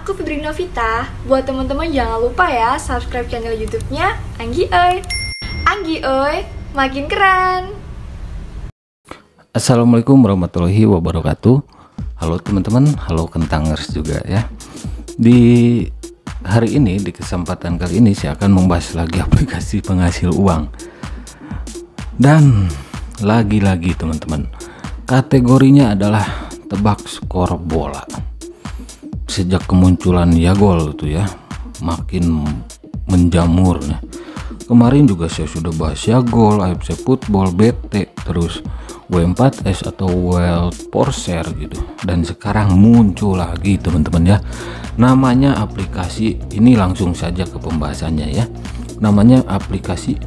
aku Fitri Novita. Buat teman-teman jangan lupa ya subscribe channel YouTube-nya Anggi Oi. Anggi Oi, makin keren. Assalamualaikum warahmatullahi wabarakatuh. Halo teman-teman, halo Kentangers juga ya. Di hari ini, di kesempatan kali ini saya akan membahas lagi aplikasi penghasil uang. Dan lagi-lagi teman-teman, kategorinya adalah tebak skor bola. Sejak kemunculan Yagol itu ya, makin menjamur nih. Kemarin juga saya sudah bahas Yagol, AFC Football, BT, terus W4S atau World Porser gitu. Dan sekarang muncul lagi teman-teman ya, namanya aplikasi ini, langsung saja ke pembahasannya ya. Namanya aplikasi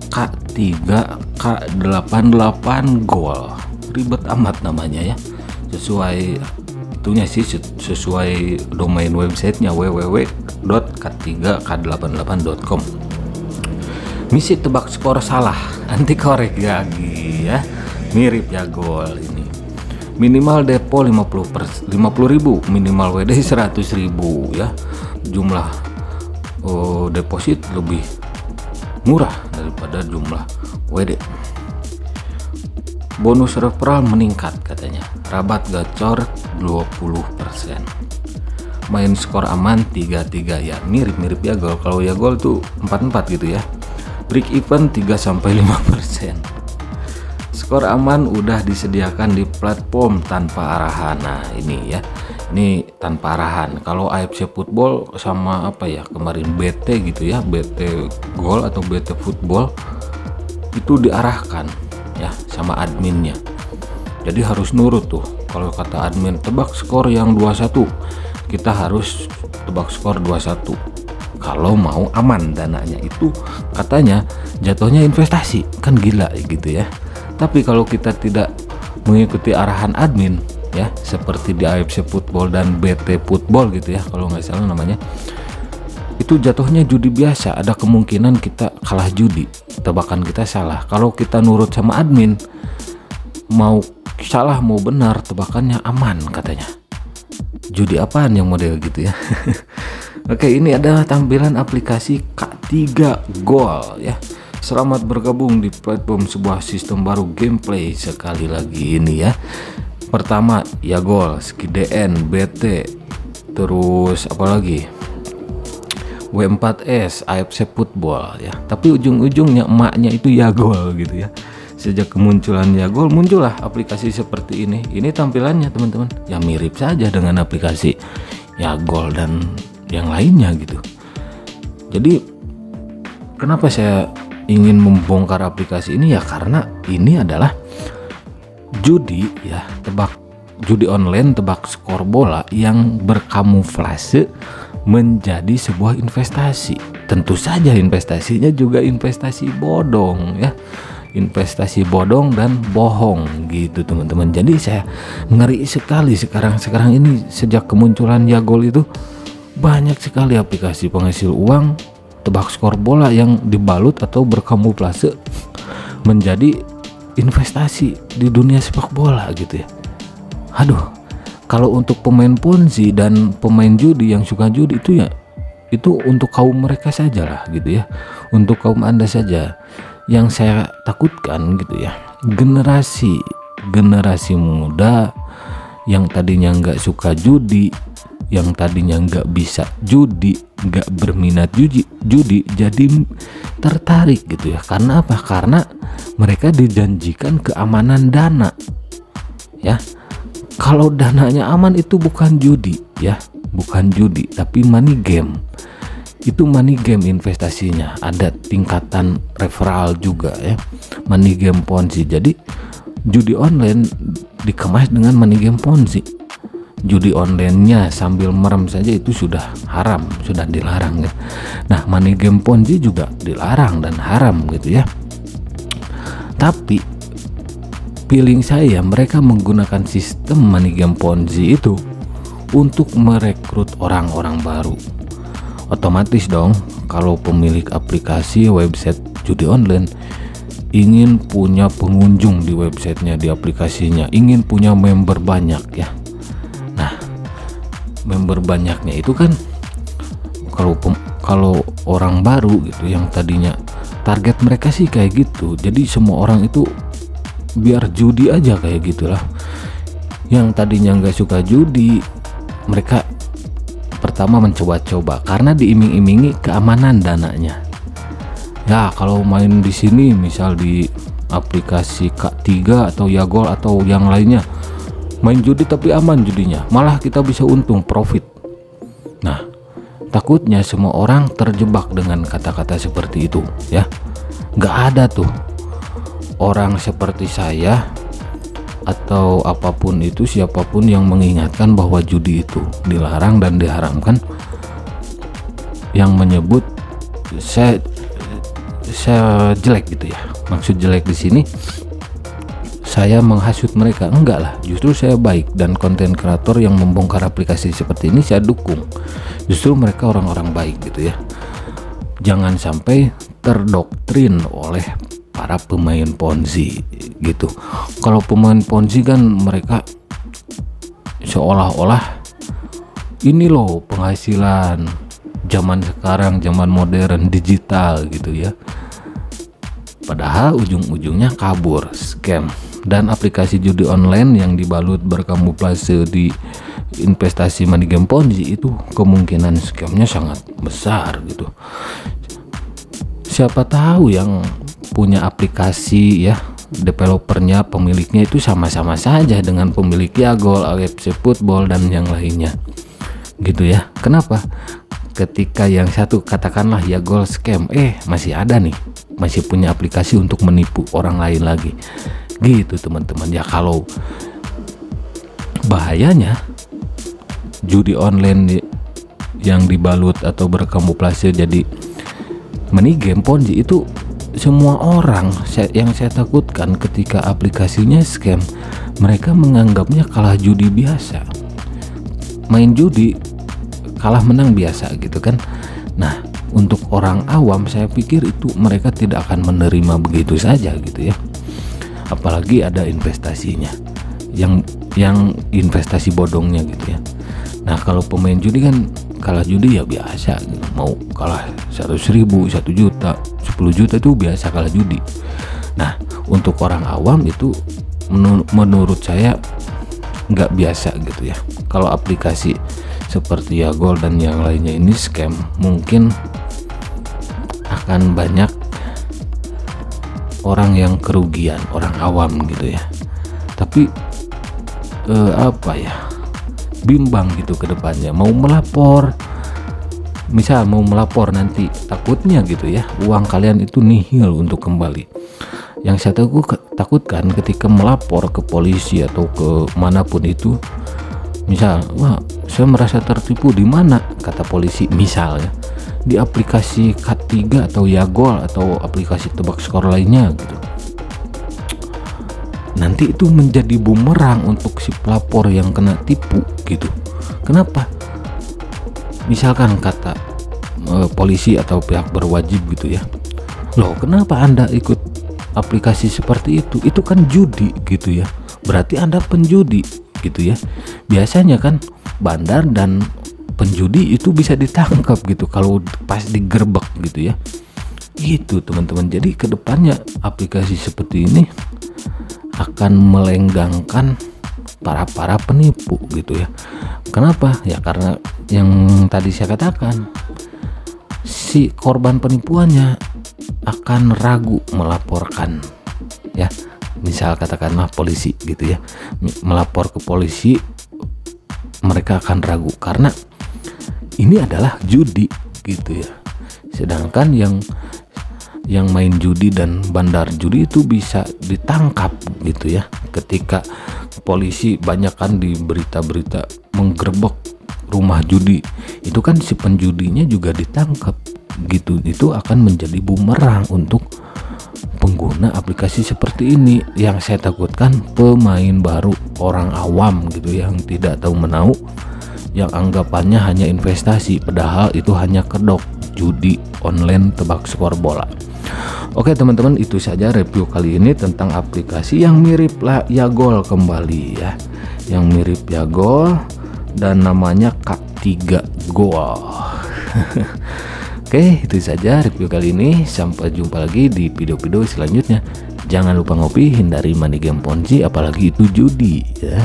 K3K88 Goal. Ribet amat namanya ya, sesuai itunya sih, sesuai domain websitenya www.k3k88.com. Misi tebak skor salah, anti korek lagi ya, mirip Yagol ini. Minimal depo 50.000, minimal WD 100.000 ya. Jumlah deposit lebih murah daripada jumlah WD. Bonus referral meningkat katanya. Rabat gacor 20%. Main skor aman 3-3 ya, mirip-mirip Yagol. Kalau Yagol tuh 4-4 gitu ya. Break even 3-5%. Skor aman udah disediakan di platform tanpa arahan. Nah ini ya, ini tanpa arahan. Kalau AFC Football sama apa ya kemarin BT gitu ya, BT Goal atau BT Football itu diarahkan ya sama adminnya. Jadi harus nurut tuh. Kalau kata admin tebak skor yang 21, kita harus tebak skor 21. Kalau mau aman dananya, itu katanya jatuhnya investasi, kan gila gitu ya. Tapi kalau kita tidak mengikuti arahan admin ya, seperti di AFC Football dan BT Football gitu ya, kalau nggak salah namanya, itu jatuhnya judi biasa. Ada kemungkinan kita kalah judi, tebakan kita salah. Kalau kita nurut sama admin, mau salah mau benar, tebakannya aman katanya. Judi apaan yang model gitu ya. Oke, ini adalah tampilan aplikasi K3 Goal ya. Selamat bergabung di platform sebuah sistem baru gameplay. Sekali lagi ini ya, pertama Yagol, SkiDN, BT, terus apalagi W4S, AFC Football ya. Tapi ujung-ujungnya emaknya itu Yagol gitu ya. Sejak kemunculan Yagol, muncullah aplikasi seperti ini. Ini tampilannya teman-teman, ya mirip saja dengan aplikasi Yagol dan yang lainnya gitu. Jadi kenapa saya ingin membongkar aplikasi ini ya, karena ini adalah judi ya, judi online tebak skor bola yang berkamuflase menjadi sebuah investasi. Tentu saja investasinya juga investasi bodong ya, investasi bodong dan bohong gitu teman-teman. Jadi saya ngeri sekali sekarang ini, sejak kemunculan Yagol itu banyak sekali aplikasi penghasil uang tebak skor bola yang dibalut atau berkamuflase menjadi investasi di dunia sepak bola gitu ya. Aduh, kalau untuk pemain ponzi dan pemain judi yang suka judi itu ya, itu untuk kaum mereka saja lah gitu ya, untuk kaum Anda saja. Yang saya takutkan gitu ya, generasi muda yang tadinya nggak suka judi, yang tadinya nggak bisa judi, nggak berminat judi, jadi tertarik gitu ya. Karena apa? Karena mereka dijanjikan keamanan dana ya. Kalau dananya aman itu bukan judi ya, bukan judi, tapi money game. Itu money game investasinya, ada tingkatan referral juga ya, money game ponzi. Jadi judi online dikemas dengan money game ponzi. Judi online-nya sambil merem saja itu sudah haram, sudah dilarang ya. Nah, money game ponzi juga dilarang dan haram gitu ya. Tapi feeling saya mereka menggunakan sistem money game ponzi itu untuk merekrut orang-orang baru. Otomatis dong, kalau pemilik aplikasi website judi online ingin punya pengunjung di websitenya, di aplikasinya, ingin punya member banyak ya. Nah, member banyaknya itu kan kalau orang baru gitu yang tadinya target mereka sih kayak gitu, jadi semua orang itu biar judi aja kayak gitulah. Yang tadinya nggak suka judi, mereka pertama mencoba-coba karena diiming-imingi keamanan dananya. Ya kalau main di sini misal di aplikasi K3 atau Yagol atau yang lainnya, main judi tapi aman judinya, malah kita bisa untung profit. Nah, takutnya semua orang terjebak dengan kata-kata seperti itu ya. Nggak ada tuh orang seperti saya atau apapun itu, siapapun yang mengingatkan bahwa judi itu dilarang dan diharamkan, yang menyebut saya jelek gitu ya. Maksud jelek di sini saya menghasut mereka, enggak lah, justru saya baik, dan konten kreator yang membongkar aplikasi seperti ini saya dukung. Justru mereka orang-orang baik gitu ya. Jangan sampai terdoktrin oleh para pemain Ponzi gitu. Kalau pemain Ponzi kan mereka seolah-olah ini loh penghasilan zaman sekarang, zaman modern digital gitu ya. Padahal ujung-ujungnya kabur, scam, dan aplikasi judi online yang dibalut berkamuflase di investasi money game Ponzi itu kemungkinan scamnya sangat besar gitu. Siapa tahu yang punya aplikasi ya, developernya, pemiliknya itu sama-sama saja dengan pemilik Yagol, AFC Football dan yang lainnya gitu ya. Kenapa? Ketika yang satu katakanlah Yagol scam, masih ada nih, masih punya aplikasi untuk menipu orang lain lagi gitu teman-teman ya. Kalau bahayanya judi online yang dibalut atau berkamuflase jadi money game Ponzi itu, semua orang yang saya takutkan ketika aplikasinya scam, mereka menganggapnya kalah judi biasa, main judi kalah menang biasa gitu kan. Nah, untuk orang awam saya pikir itu mereka tidak akan menerima begitu saja gitu ya. Apalagi ada investasinya, yang investasi bodongnya gitu ya. Nah, kalau pemain judi kan kalah judi ya biasa gitu. Mau kalah 100.000, 1 juta, 10 juta itu biasa kalah judi. Nah, untuk orang awam itu menurut saya nggak biasa gitu ya. Kalau aplikasi seperti Yagol dan yang lainnya ini scam, mungkin akan banyak orang yang kerugian, orang awam gitu ya. Tapi bimbang gitu ke depannya, mau melapor, misal mau melapor nanti takutnya gitu ya, uang kalian itu nihil untuk kembali. Yang saya takutkan ketika melapor ke polisi atau ke manapun itu, misal, wah saya merasa tertipu, di mana kata polisi, misalnya di aplikasi K3 atau Yagol atau aplikasi tebak skor lainnya gitu. Nanti itu menjadi bumerang untuk si pelapor yang kena tipu gitu. Kenapa? Misalkan kata polisi atau pihak berwajib gitu ya, loh kenapa Anda ikut aplikasi seperti itu? Itu kan judi gitu ya, berarti Anda penjudi gitu ya. Biasanya kan bandar dan penjudi itu bisa ditangkap gitu kalau pas digerebek gitu ya. Gitu teman-teman. Jadi kedepannya aplikasi seperti ini akan melenggangkan para penipu gitu ya. Kenapa? Ya karena yang tadi saya katakan, si korban penipuannya akan ragu melaporkan ya. Misal katakanlah polisi gitu ya, melapor ke polisi, mereka akan ragu karena ini adalah judi gitu ya. Sedangkan yang main judi dan bandar judi itu bisa ditangkap gitu ya. Ketika polisi banyak kan di berita-berita menggerebek rumah judi, itu kan si penjudinya juga ditangkap gitu. Itu akan menjadi bumerang untuk pengguna aplikasi seperti ini. Yang saya takutkan pemain baru, orang awam gitu yang tidak tahu menahu, yang anggapannya hanya investasi, padahal itu hanya kedok judi online tebak skor bola. Oke teman-teman, itu saja review kali ini tentang aplikasi yang mirip lah Yagol kembali ya, yang mirip Yagol dan namanya Kak 3 Goal. Oke, itu saja review kali ini. Sampai jumpa lagi di video-video selanjutnya. Jangan lupa ngopi, hindari money game ponzi, apalagi itu judi ya.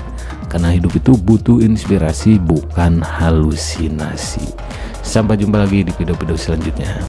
Karena hidup itu butuh inspirasi, bukan halusinasi. Sampai jumpa lagi di video-video selanjutnya.